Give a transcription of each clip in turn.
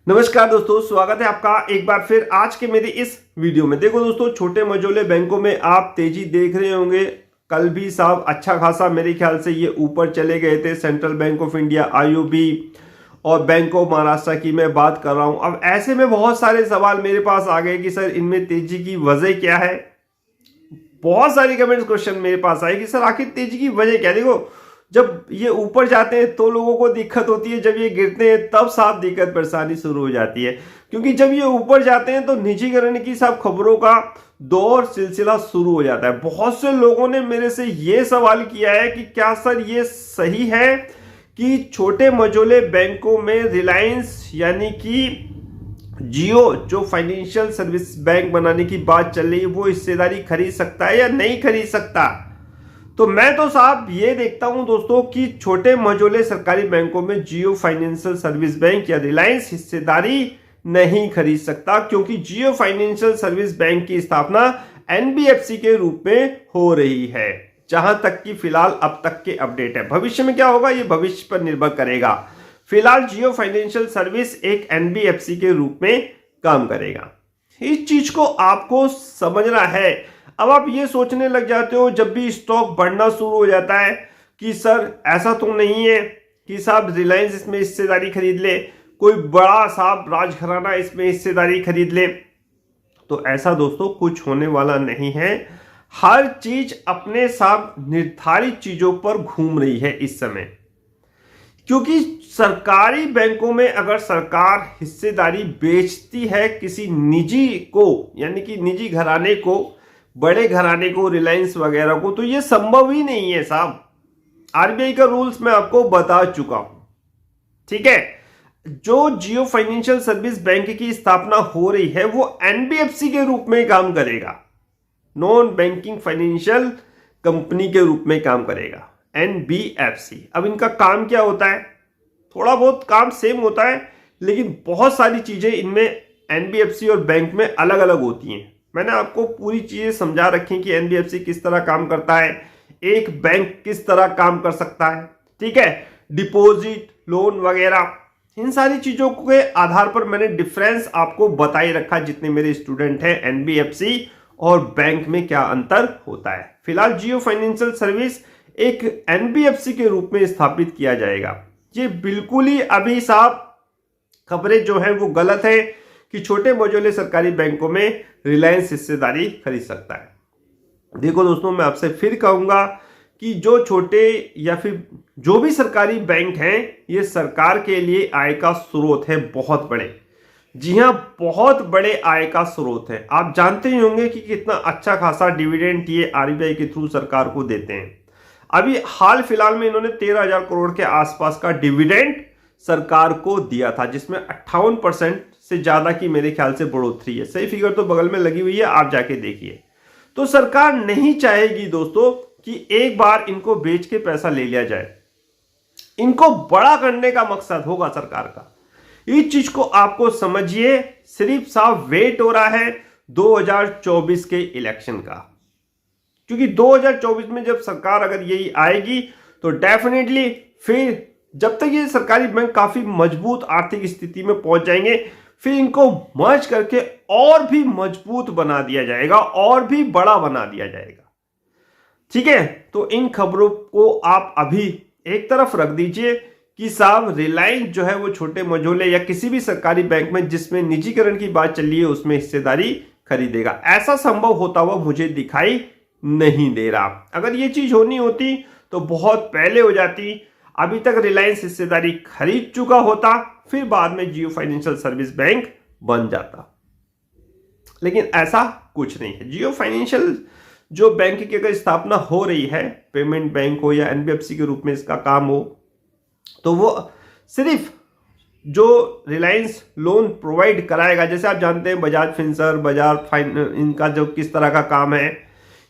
नमस्कार दोस्तों, स्वागत है आपका एक बार फिर आज के मेरे इस वीडियो में। देखो दोस्तों, छोटे मझोले बैंकों में आप तेजी देख रहे होंगे। कल भी साहब अच्छा खासा मेरे ख्याल से ये ऊपर चले गए थे। Central bank of India, IOB और बैंक ऑफ महाराष्ट्र की मैं बात कर रहा हूं। अब ऐसे में बहुत सारे सवाल मेरे पास आ गए कि सर इनमें तेजी की वजह क्या है। बहुत सारी कमेंट्स क्वेश्चन मेरे पास आए कि सर आखिर तेजी की वजह क्या है। देखो, जब ये ऊपर जाते हैं तो लोगों को दिक्कत होती है, जब ये गिरते हैं तब साफ दिक्कत परेशानी शुरू हो जाती है। क्योंकि जब ये ऊपर जाते हैं तो निजीकरण की सब खबरों का दौर सिलसिला शुरू हो जाता है। बहुत से लोगों ने मेरे से ये सवाल किया है कि क्या सर ये सही है कि छोटे मझोले बैंकों में रिलायंस यानी कि जियो जो फाइनेंशियल सर्विस बैंक बनाने की बात चल रही है वो हिस्सेदारी खरीद सकता है या नहीं खरीद सकता। तो मैं तो साहब ये देखता हूं दोस्तों कि छोटे मझोले सरकारी बैंकों में जियो फाइनेंशियल सर्विस बैंक या रिलायंस हिस्सेदारी नहीं खरीद सकता, क्योंकि जियो फाइनेंशियल सर्विस बैंक की स्थापना एनबीएफसी के रूप में हो रही है। जहां तक कि फिलहाल अब तक के अपडेट है, भविष्य में क्या होगा ये भविष्य पर निर्भर करेगा। फिलहाल जियो फाइनेंशियल सर्विस एक एनबीएफसी के रूप में काम करेगा। इस चीज को आपको समझना है। अब आप ये सोचने लग जाते हो जब भी स्टॉक बढ़ना शुरू हो जाता है कि सर ऐसा तो नहीं है कि साहब रिलायंस इसमें हिस्सेदारी खरीद ले, कोई बड़ा साहब राजघराना इसमें हिस्सेदारी खरीद ले। तो ऐसा दोस्तों कुछ होने वाला नहीं है। हर चीज अपने साथ निर्धारित चीजों पर घूम रही है इस समय। क्योंकि सरकारी बैंकों में अगर सरकार हिस्सेदारी बेचती है किसी निजी को, यानी कि निजी घराने को, बड़े घराने को, रिलायंस वगैरह को, तो ये संभव ही नहीं है साहब। आरबीआई का रूल्स मैं आपको बता चुका हूं, ठीक है। जो जियो फाइनेंशियल सर्विस बैंक की स्थापना हो रही है वो एनबीएफसी के रूप में काम करेगा, नॉन बैंकिंग फाइनेंशियल कंपनी के रूप में काम करेगा, एनबीएफसी। अब इनका काम क्या होता है? थोड़ा बहुत काम सेम होता है, लेकिन बहुत सारी चीजें इनमें एनबीएफसी और बैंक में अलग अलग होती हैं। मैंने आपको पूरी चीजें समझा रखी कि एनबीएफसी किस तरह काम करता है, एक बैंक किस तरह काम कर सकता है, ठीक है, डिपॉजिट, लोन वगैरह, इन सारी चीजों के आधार पर मैंने डिफरेंस आपको बता ही रखा। जितने मेरे स्टूडेंट हैं, एनबीएफसी और बैंक में क्या अंतर होता है। फिलहाल जियो फाइनेंशियल सर्विस एक एनबीएफसी के रूप में स्थापित किया जाएगा। ये बिल्कुल ही अभी साहब खबरें जो है वो गलत है कि छोटे मझोले सरकारी बैंकों में रिलायंस हिस्सेदारी खरीद सकता है। देखो दोस्तों, मैं आपसे फिर कहूंगा कि जो छोटे या फिर जो भी सरकारी बैंक हैं, ये सरकार के लिए आय का स्रोत है, बहुत बड़े। जी हां, बहुत बड़े आय का स्रोत है। आप जानते ही होंगे कि कितना अच्छा खासा डिविडेंड ये आरबीआई के थ्रू सरकार को देते हैं। अभी हाल फिलहाल में इन्होंने 13,000 करोड़ के आसपास का डिविडेंड सरकार को दिया था, जिसमें 58% से ज्यादा की मेरे ख्याल से बढ़ोतरी है। सही फिगर तो बगल में लगी हुई है, आप जाके देखिए। तो सरकार नहीं चाहेगी दोस्तों कि एक बार इनको बेच के पैसा ले लिया जाए। इनको बड़ा करने का मकसद होगा सरकार का। इस चीज को आपको समझिए। सिर्फ साफ वेट हो रहा है 2024 के इलेक्शन का, क्योंकि 2024 में जब सरकार अगर यही आएगी तो डेफिनेटली फिर जब तक ये सरकारी बैंक काफी मजबूत आर्थिक स्थिति में पहुंच जाएंगे, फिर इनको मर्ज करके और भी मजबूत बना दिया जाएगा और भी बड़ा बना दिया जाएगा, ठीक है। तो इन खबरों को आप अभी एक तरफ रख दीजिए कि साहब रिलायंस जो है वो छोटे मझोले या किसी भी सरकारी बैंक में जिसमें निजीकरण की बात चल रही है उसमें हिस्सेदारी खरीदेगा। ऐसा संभव होता हुआ मुझे दिखाई नहीं दे रहा। अगर ये चीज होनी होती तो बहुत पहले हो जाती। अभी तक रिलायंस हिस्सेदारी खरीद चुका होता, फिर बाद में जियो फाइनेंशियल सर्विस बैंक बन जाता। लेकिन ऐसा कुछ नहीं है। जियो फाइनेंशियल जो बैंक की अगर स्थापना हो रही है, पेमेंट बैंक हो या एनबीएफसी के रूप में इसका काम हो, तो वो सिर्फ जो रिलायंस लोन प्रोवाइड कराएगा। जैसे आप जानते हैं बजाज फिनसर्व, बजाज फाइन, इनका जो किस तरह का काम है,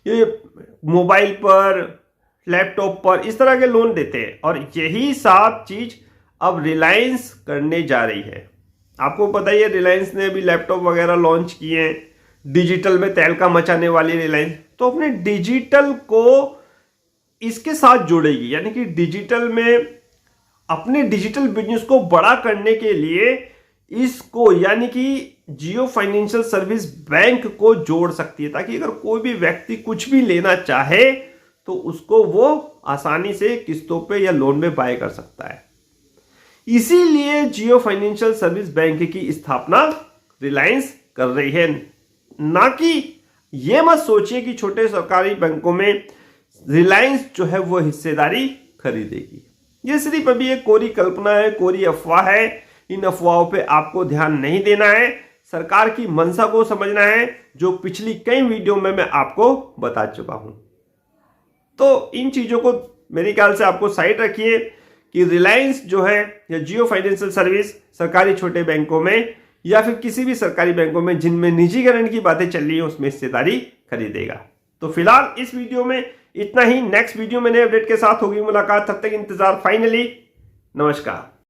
ये मोबाइल पर, लैपटॉप पर इस तरह के लोन देते हैं। और यही सब चीज अब रिलायंस करने जा रही है। आपको पता ही है रिलायंस ने अभी लैपटॉप वगैरह लॉन्च किए हैं, डिजिटल में तहलका मचाने वाली रिलायंस तो अपने डिजिटल को इसके साथ जोड़ेगी। यानी कि डिजिटल में अपने डिजिटल बिजनेस को बड़ा करने के लिए इसको यानी कि जियो फाइनेंशियल सर्विस बैंक को जोड़ सकती है, ताकि अगर कोई भी व्यक्ति कुछ भी लेना चाहे तो उसको वो आसानी से किस्तों पे या लोन पे बाय कर सकता है। इसीलिए जियो फाइनेंशियल सर्विस बैंक की स्थापना रिलायंस कर रही है। ना कि ये मत सोचिए कि छोटे सरकारी बैंकों में रिलायंस जो है वो हिस्सेदारी खरीदेगी। ये सिर्फ अभी एक कोरी कल्पना है, कोरी अफवाह है। इन अफवाहों पे आपको ध्यान नहीं देना है, सरकार की मंशा को समझना है, जो पिछली कई वीडियो में मैं आपको बता चुका हूं। तो इन चीजों को मेरे ख्याल से आपको साइड रखिए कि रिलायंस जो है या जियो फाइनेंशियल सर्विस सरकारी छोटे बैंकों में या फिर किसी भी सरकारी बैंकों में जिनमें निजीकरण की बातें चल रही है उसमें हिस्सेदारी खरीदेगा। तो फिलहाल इस वीडियो में इतना ही। नेक्स्ट वीडियो में नए अपडेट के साथ होगी मुलाकात, तब तक इंतजार। फाइनली नमस्कार।